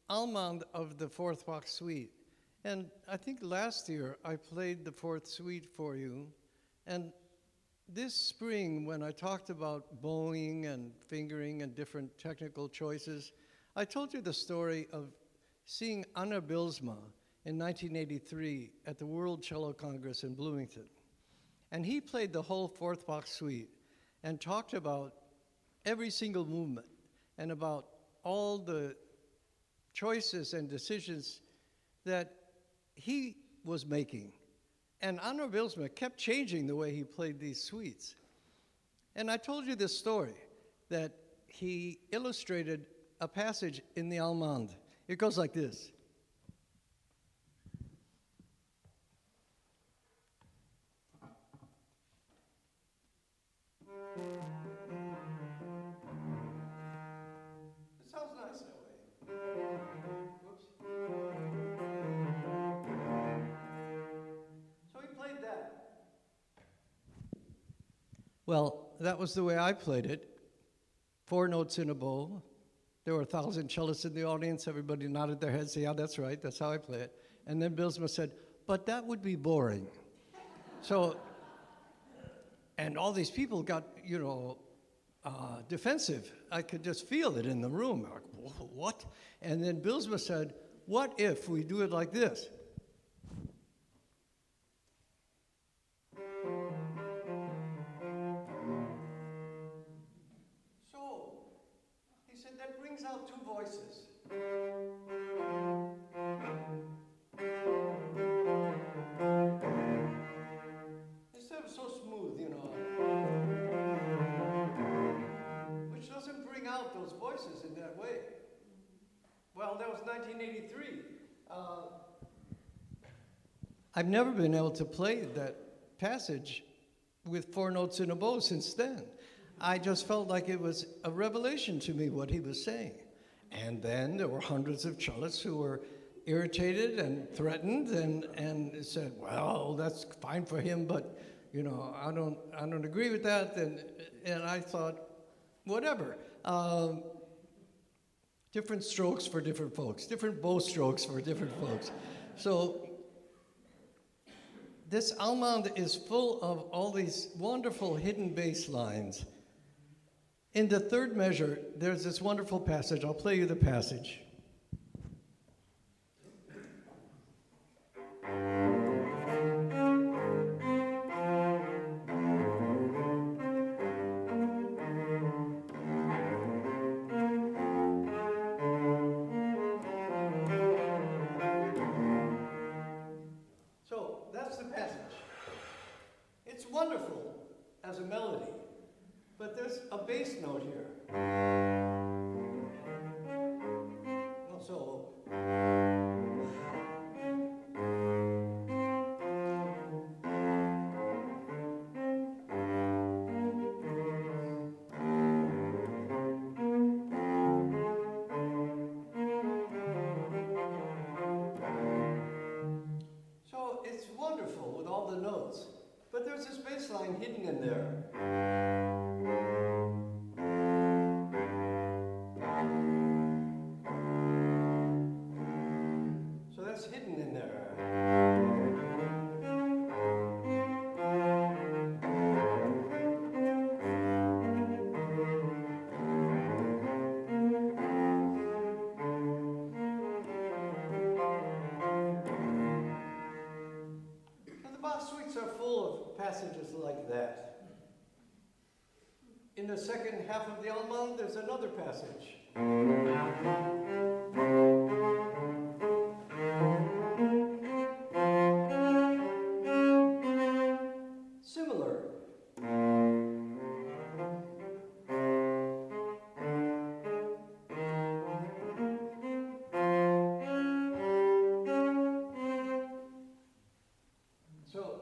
Allemande of the Fourth Bach Suite. And I think last year I played the Fourth Suite for you. And this spring, when I talked about bowing and fingering and different technical choices, I told you the story of seeing Anna Bilsma in 1983 at the World Cello Congress in Bloomington. And he played the whole Fourth Bach Suite and talked about every single movement and about all the choices and decisions that he was making. And Anna Bilsma kept changing the way he played these suites. And I told you this story, that he illustrated a passage in the Allemande. It goes like this. It sounds nice that way. Whoops. So he played that. Well, that was the way I played it. 4 notes in a bow. There were 1,000 cellists in the audience. Everybody nodded their heads, yeah, that's right, that's how I play it. And then Bilsma said, but that would be boring. So, and all these people got, defensive. I could just feel it in the room. Like, what? And then Bilsma said, what if we do it like this? So, he said, that brings out 2 voices. Instead of so smooth, which doesn't bring out those voices in that way. Well, that was 1983. I've never been able to play that passage with 4 notes in a bow since then. I just felt like it was a revelation to me what he was saying. And then there were hundreds of cellists who were irritated and threatened and said, well, that's fine for him, but I don't agree with that. And I thought, whatever. Different strokes for different folks, different bow strokes for different folks. So this Allemande is full of all these wonderful hidden bass lines. In the 3rd measure, there's this wonderful passage. I'll play you the passage. So that's the passage. It's wonderful as a melody, but there's a bass note here. No solo. So it's wonderful with all the notes, but there's this bass line hidden in there. So that's hidden in there. So the Bach suites are full of passages like that. In the second half of the Allemande, there's another passage. Similar. So,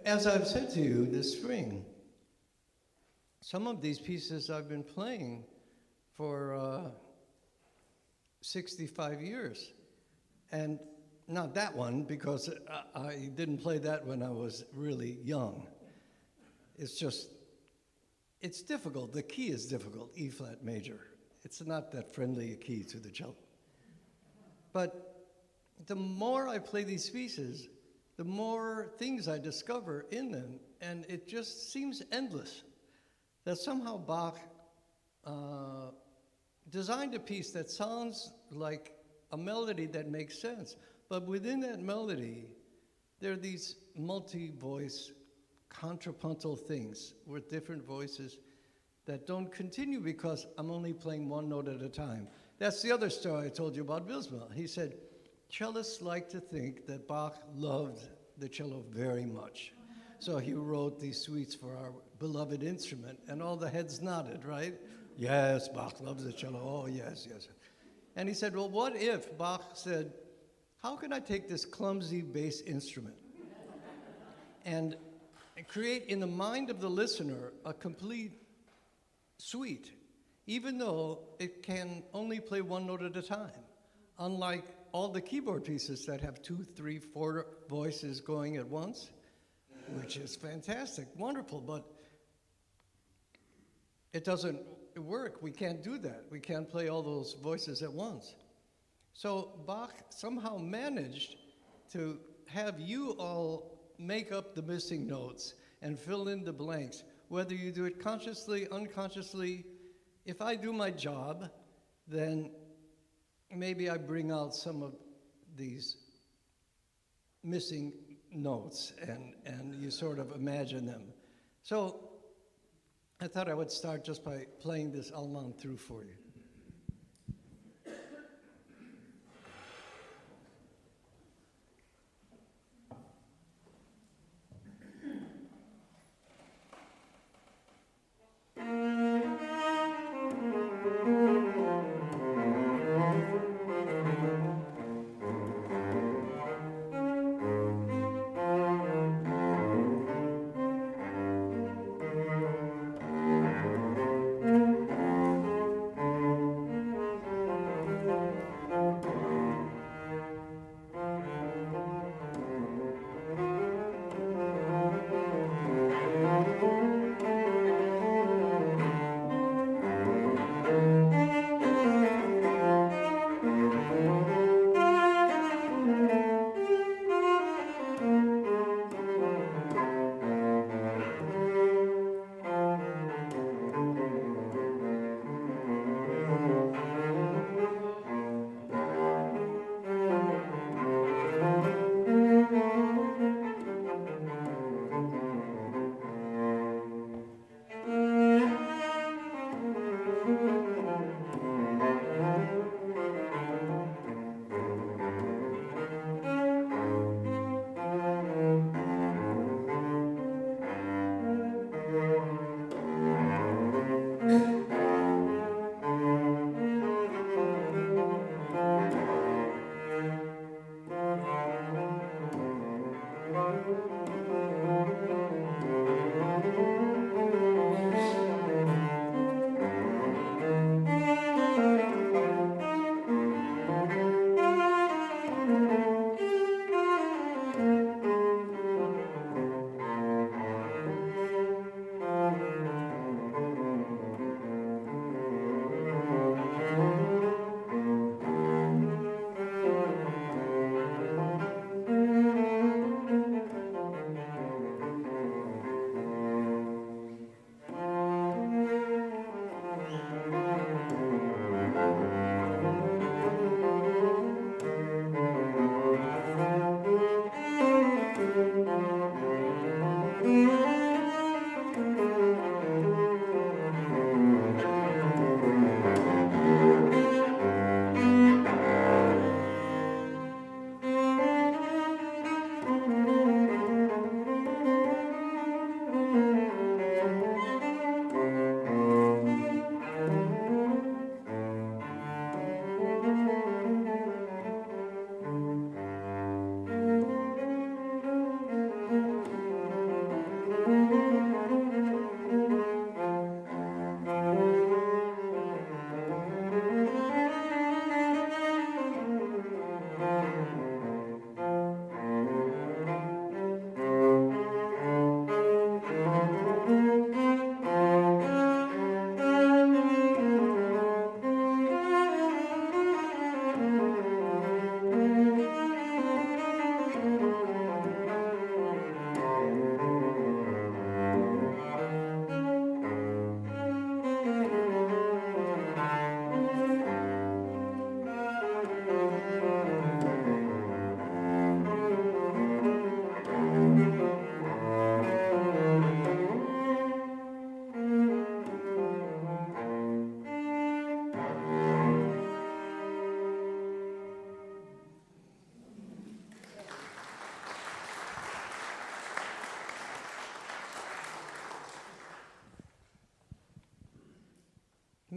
as I've said to you this spring, some of these pieces I've been playing for 65 years. And not that one, because I didn't play that when I was really young. It's just, it's difficult. The key is difficult, E flat major. it's not that friendly a key to the cello. But the more I play these pieces, the more things I discover in them, and it just seems endless. That somehow Bach designed a piece that sounds like a melody that makes sense, but within that melody, there are these multi-voice, contrapuntal things with different voices that don't continue because I'm only playing one note at a time. That's the other story I told you about Wilsma. He said, cellists like to think that Bach loved the cello very much. So he wrote these suites for our beloved instrument, and all the heads nodded, right? Yes, Bach loves the cello. Oh, yes, yes. And he said, well, what if Bach said, how can I take this clumsy bass instrument and create in the mind of the listener a complete suite, even though it can only play one note at a time, unlike all the keyboard pieces that have 2, 3, 4 voices going at once, which is fantastic, wonderful, but it doesn't work. We can't do that. We can't play all those voices at once. So Bach somehow managed to have you all make up the missing notes and fill in the blanks, whether you do it consciously, unconsciously. If I do my job, then maybe I bring out some of these missing notes and you sort of imagine them. So I thought I would start just by playing this Allemande through for you.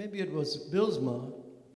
maybe it was Bilsma,